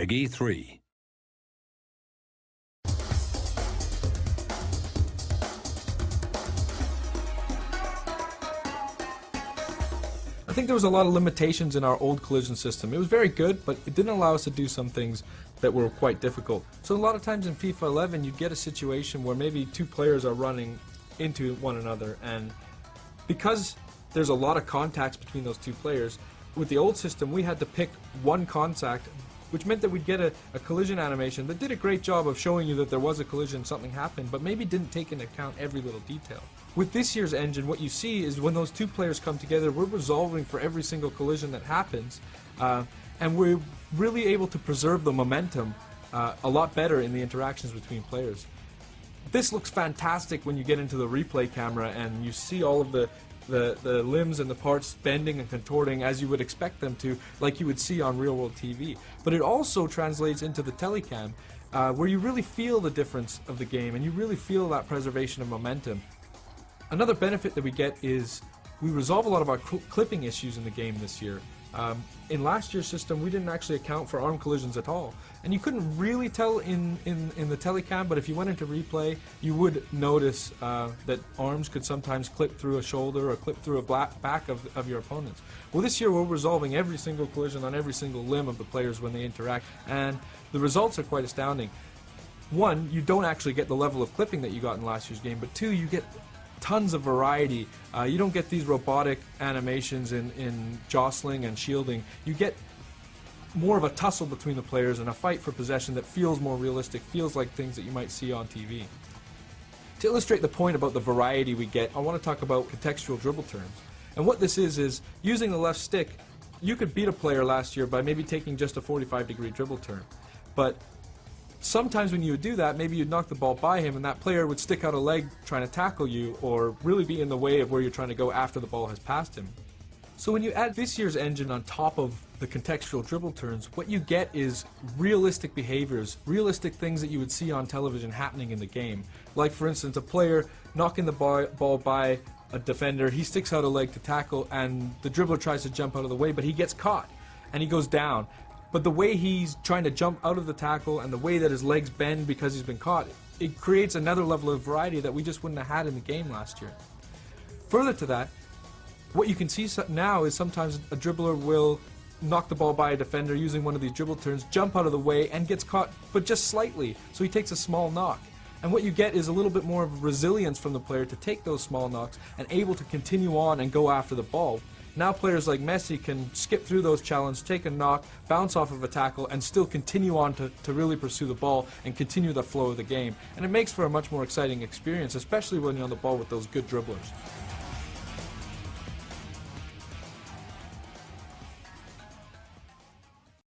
Peggy 3. I think there was a lot of limitations in our old collision system. It was very good, but it didn't allow us to do some things that were quite difficult. So a lot of times in FIFA 11 you get a situation where maybe two players are running into one another, and because there's a lot of contacts between those two players, with the old system we had to pick one contact, which meant that we'd get a collision animation that did a great job of showing you that there was a collision, something happened, but maybe didn't take into account every little detail. With this year's engine, what you see is when those two players come together, we're resolving for every single collision that happens, and we're really able to preserve the momentum a lot better in the interactions between players. This looks fantastic when you get into the replay camera and you see all of the limbs and the parts bending and contorting as you would expect them to, like you would see on real-world TV. But it also translates into the telecam, where you really feel the difference of the game and you really feel that preservation of momentum. Another benefit that we get is we resolve a lot of our clipping issues in the game this year. In last year's system we didn't actually account for arm collisions at all, and you couldn't really tell in the telecam, but if you went into replay you would notice that arms could sometimes clip through a shoulder or clip through a back of your opponents. Well, this year we're resolving every single collision on every single limb of the players when they interact, and the results are quite astounding. One, you don't actually get the level of clipping that you got in last year's game, but two, you get tons of variety. You don't get these robotic animations in jostling and shielding. You get more of a tussle between the players and a fight for possession that feels more realistic, feels like things that you might see on TV. To illustrate the point about the variety we get, I want to talk about contextual dribble turns. And what this is using the left stick, you could beat a player last year by maybe taking just a 45-degree dribble turn. But sometimes when you would do that, maybe you'd knock the ball by him and that player would stick out a leg trying to tackle you or really be in the way of where you're trying to go after the ball has passed him. So when you add this year's engine on top of the contextual dribble turns, what you get is realistic behaviors, realistic things that you would see on television happening in the game. Like, for instance, a player knocking the ball by a defender, he sticks out a leg to tackle and the dribbler tries to jump out of the way, but he gets caught and he goes down. But the way he's trying to jump out of the tackle and the way that his legs bend because he's been caught, it creates another level of variety that we just wouldn't have had in the game last year. Further to that, what you can see now is sometimes a dribbler will knock the ball by a defender using one of these dribble turns, jump out of the way and gets caught, but just slightly, so he takes a small knock. And what you get is a little bit more of resilience from the player to take those small knocks and able to continue on and go after the ball. Now players like Messi can skip through those challenges, take a knock, bounce off of a tackle, and still continue on to really pursue the ball and continue the flow of the game. And it makes for a much more exciting experience, especially when you're on the ball with those good dribblers.